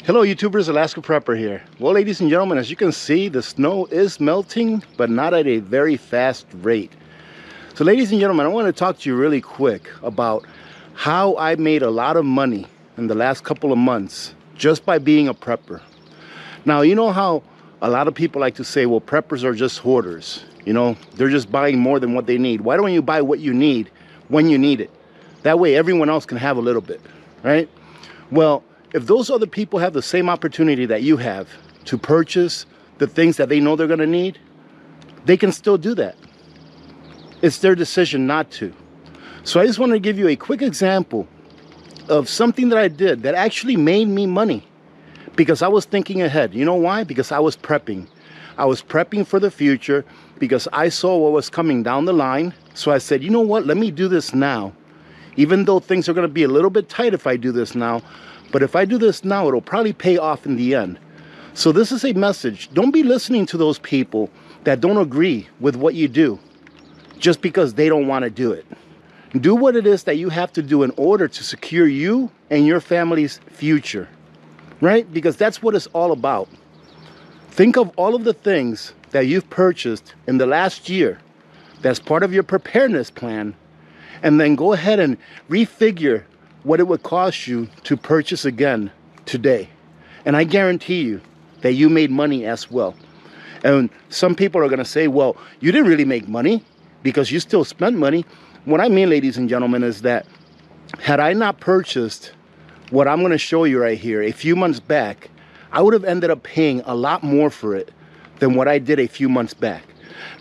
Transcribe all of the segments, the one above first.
Hello YouTubers, Alaska Prepper here. Well, ladies and gentlemen, as you can see, the snow is melting, but not at a very fast rate. So ladies and gentlemen, I want to talk to you really quick about how I made a lot of money in the last couple of months just by being a prepper. Now, you know how a lot of people like to say, well, preppers are just hoarders. You know, they're just buying more than what they need. Why don't you buy what you need when you need it? That way everyone else can have a little bit, right? Well, if those other people have the same opportunity that you have to purchase the things that they know they're going to need, they can still do that. It's their decision not to. So I just want to give you a quick example of something that I did that actually made me money because I was thinking ahead. You know why? Because I was prepping. I was prepping for the future because I saw what was coming down the line. So I said, you know what? Let me do this now. Even though things are going to be a little bit tight if I do this now. But if I do this now, it'll probably pay off in the end. So this is a message. Don't be listening to those people that don't agree with what you do just because they don't want to do it. Do what it is that you have to do in order to secure you and your family's future, right? Because that's what it's all about. Think of all of the things that you've purchased in the last year that's part of your preparedness plan, and then go ahead and refigure what it would cost you to purchase again today. And I guarantee you that you made money as well. And some people are going to say, well, you didn't really make money because you still spent money. What I mean, ladies and gentlemen, is that had I not purchased what I'm going to show you right here a few months back, I would have ended up paying a lot more for it than what I did a few months back.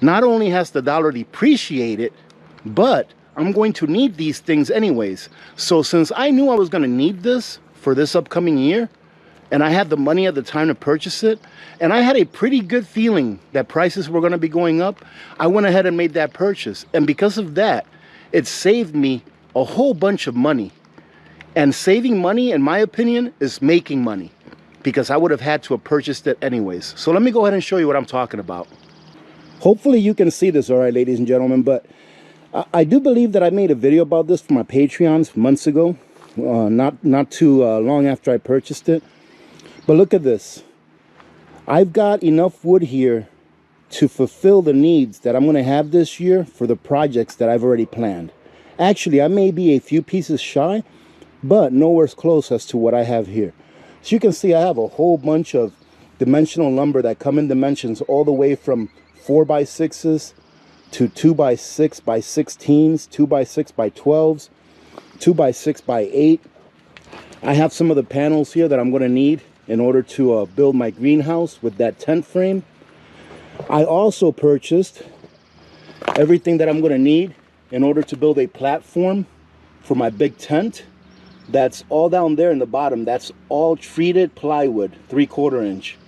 Not only has the dollar depreciated, but I'm going to need these things anyways. So since I knew I was going to need this for this upcoming year, and I had the money at the time to purchase it, and I had a pretty good feeling that prices were going to be going up, I went ahead and made that purchase. And because of that, it saved me a whole bunch of money. And saving money, in my opinion, is making money, because I would have had to have purchased it anyways. So let me go ahead and show you what I'm talking about. Hopefully you can see this all right, ladies and gentlemen, but I do believe that I made a video about this for my Patreons months ago, not too long after I purchased it. But look at this. I've got enough wood here to fulfill the needs that I'm going to have this year for the projects that I've already planned. Actually, I may be a few pieces shy, but nowhere close as to what I have here. So you can see I have a whole bunch of dimensional lumber that come in dimensions all the way from 4x6s to 2x6x16s, 2x6x12s, 2x6x8. I have some of the panels here that I'm going to need in order to build my greenhouse with that tent frame. I also purchased everything that I'm going to need in order to build a platform for my big tent. That's all down there in the bottom. That's all treated plywood, 3/4 inch.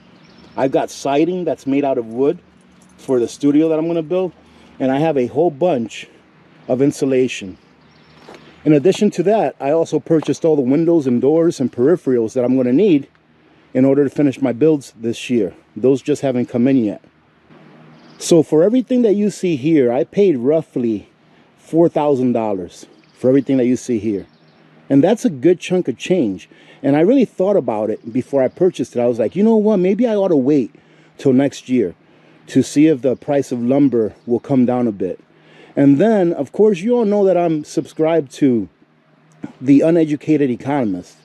I've got siding that's made out of wood for the studio that I'm going to build. And I have a whole bunch of insulation. In addition to that, I also purchased all the windows and doors and peripherals that I'm going to need in order to finish my builds this year. Those just haven't come in yet. So for everything that you see here, I paid roughly $4,000 for everything that you see here. And that's a good chunk of change. And I really thought about it before I purchased it. I was like, you know what, maybe I ought to wait till next year to see if the price of lumber will come down a bit. And then, of course, you all know that I'm subscribed to The Uneducated Economist.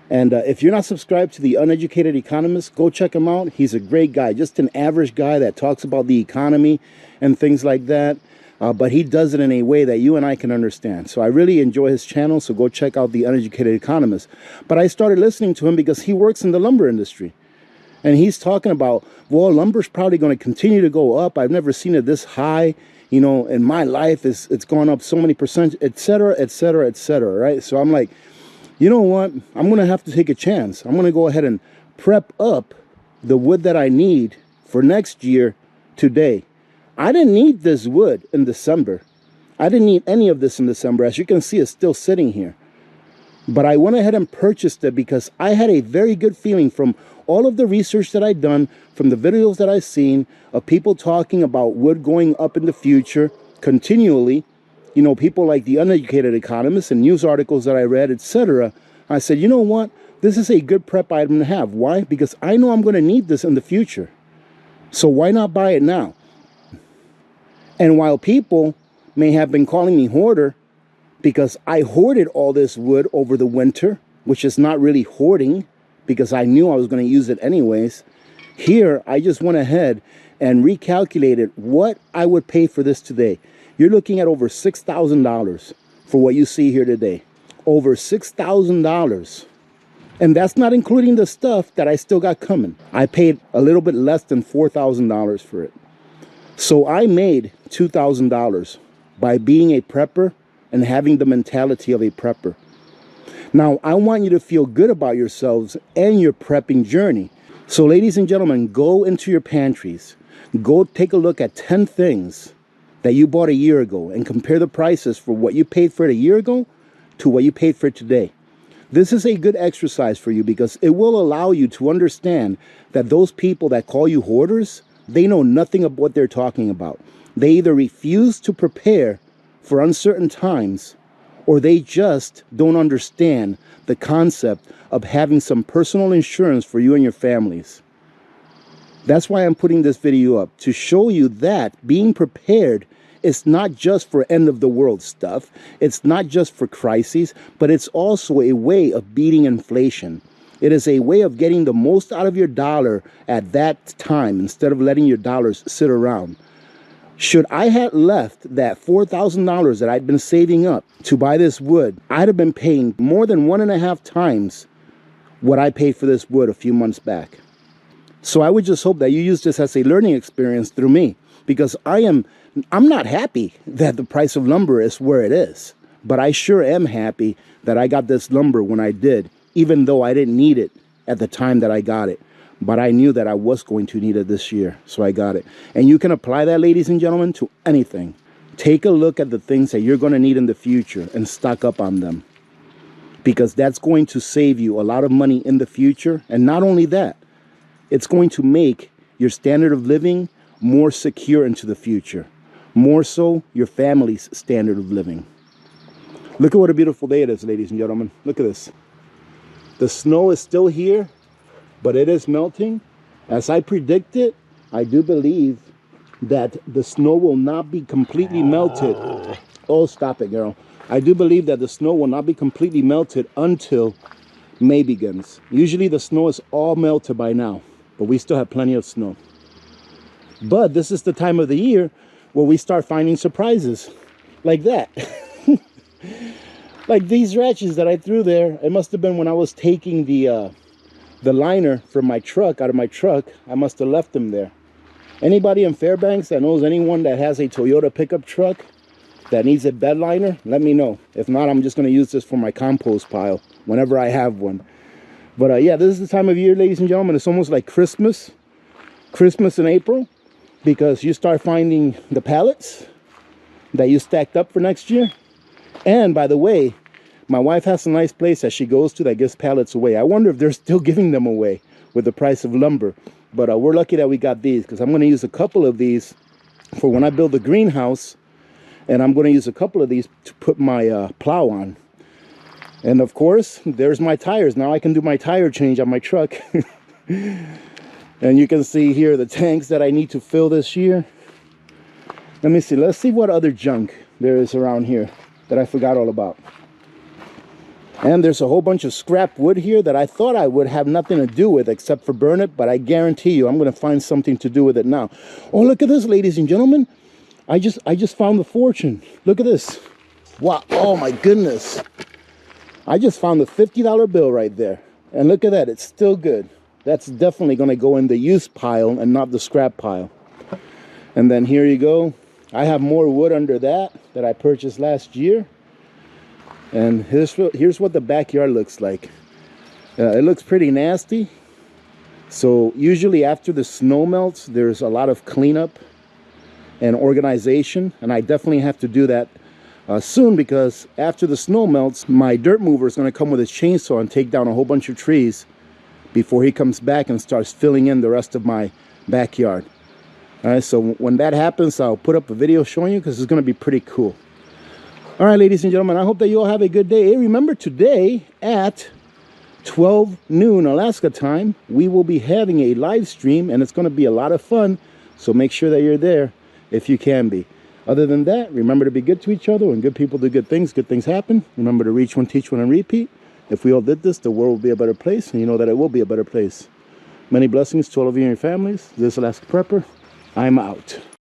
And if you're not subscribed to The Uneducated Economist, go check him out. He's a great guy, just an average guy that talks about the economy and things like that. But he does it in a way that you and I can understand. So I really enjoy his channel, so go check out The Uneducated Economist. But I started listening to him because he works in the lumber industry. And he's talking about, well, lumber's probably going to continue to go up. I've never seen it this high. You know, in my life, it's gone up so many percent, et cetera, et cetera, et cetera, right? So I'm like, you know what? I'm going to have to take a chance. I'm going to go ahead and prep up the wood that I need for next year today. I didn't need this wood in December. I didn't need any of this in December. As you can see, it's still sitting here. But I went ahead and purchased it because I had a very good feeling from all of the research that I'd done, from the videos that I've seen of people talking about wood going up in the future continually, people like The Uneducated Economist and news articles that I read, etc. I said, you know what? this is a good prep item to have. Why? Because I know I'm going to need this in the future. So why not buy it now? And while people may have been calling me hoarder because I hoarded all this wood over the winter, which is not really hoarding because I knew I was going to use it anyways, here I just went ahead and recalculated what I would pay for this today. You're looking at over $6,000 for what you see here today. Over $6,000. And that's not including the stuff that I still got coming. I paid a little bit less than $4,000 for it. So I made $2,000 by being a prepper and having the mentality of a prepper. Now, I want you to feel good about yourselves and your prepping journey. So ladies and gentlemen, go into your pantries. Go take a look at 10 things that you bought a year ago and compare the prices for what you paid for it a year ago to what you paid for it today. This is a good exercise for you because it will allow you to understand that those people that call you hoarders, they know nothing of what they're talking about. They either refuse to prepare for uncertain times, or they just don't understand the concept of having some personal insurance for you and your families. That's why I'm putting this video up, to show you that being prepared is not just for end of the world stuff. It's not just for crises, but it's also a way of beating inflation. It is a way of getting the most out of your dollar at that time instead of letting your dollars sit around. Should I have left that $4,000 that I'd been saving up to buy this wood, I'd have been paying more than 1.5 times what I paid for this wood a few months back. So I would just hope that you use this as a learning experience through me, because I'm not happy that the price of lumber is where it is, but I sure am happy that I got this lumber when I did, even though I didn't need it at the time that I got it. But I knew that I was going to need it this year, so I got it. And you can apply that, ladies and gentlemen, to anything. Take a look at the things that you're going to need in the future and stock up on them, because that's going to save you a lot of money in the future. And not only that, it's going to make your standard of living more secure into the future. More so, your family's standard of living. Look at what a beautiful day it is, ladies and gentlemen. Look at this. The snow is still here, but it is melting. As I predicted, I do believe that the snow will not be completely melted. Oh, stop it, girl. I do believe that the snow will not be completely melted until May begins. Usually the snow is all melted by now, but we still have plenty of snow. But this is the time of the year where we start finding surprises like that. Like these ratchets that I threw there. It must have been when I was taking the liner from my truck out of my truck. I must have left them there. Anybody in Fairbanks that knows anyone that has a Toyota pickup truck that needs a bed liner, let me know. If not, I'm just going to use this for my compost pile whenever I have one. But yeah, this is the time of year, ladies and gentlemen. It's almost like Christmas in April, because you start finding the pallets that you stacked up for next year. And by the way, my wife has a nice place that she goes to that gives pallets away. I wonder if they're still giving them away with the price of lumber. But we're lucky that we got these, because I'm going to use a couple of these for when I build the greenhouse. And I'm going to use a couple of these to put my plow on. And of course, there's my tires. Now I can do my tire change on my truck. And you can see here the tanks that I need to fill this year. Let me see. Let's see what other junk there is around here that I forgot all about. And there's a whole bunch of scrap wood here that I thought I would have nothing to do with except for burn it. But I guarantee you I'm going to find something to do with it now. Oh, look at this, ladies and gentlemen. I just found the fortune. Look at this. Wow. Oh, my goodness. I just found the $50 bill right there. And look at that. It's still good. That's definitely going to go in the use pile and not the scrap pile. And then here you go. I have more wood under that I purchased last year. And here's what the backyard looks like. It looks pretty nasty. So usually after the snow melts, there's a lot of cleanup and organization. And I definitely have to do that soon, because after the snow melts, my dirt mover is going to come with his chainsaw and take down a whole bunch of trees before he comes back and starts filling in the rest of my backyard. All right, so when that happens, I'll put up a video showing you, because it's going to be pretty cool. All right, ladies and gentlemen, I hope that you all have a good day. Hey, remember today at 12 noon Alaska time, we will be having a live stream, and it's going to be a lot of fun. So make sure that you're there if you can be. Other than that, remember to be good to each other. When good people do good things happen. Remember to reach one, teach one, and repeat. If we all did this, the world will be a better place, and you know that it will be a better place. Many blessings to all of you and your families. This is Alaska Prepper. I'm out.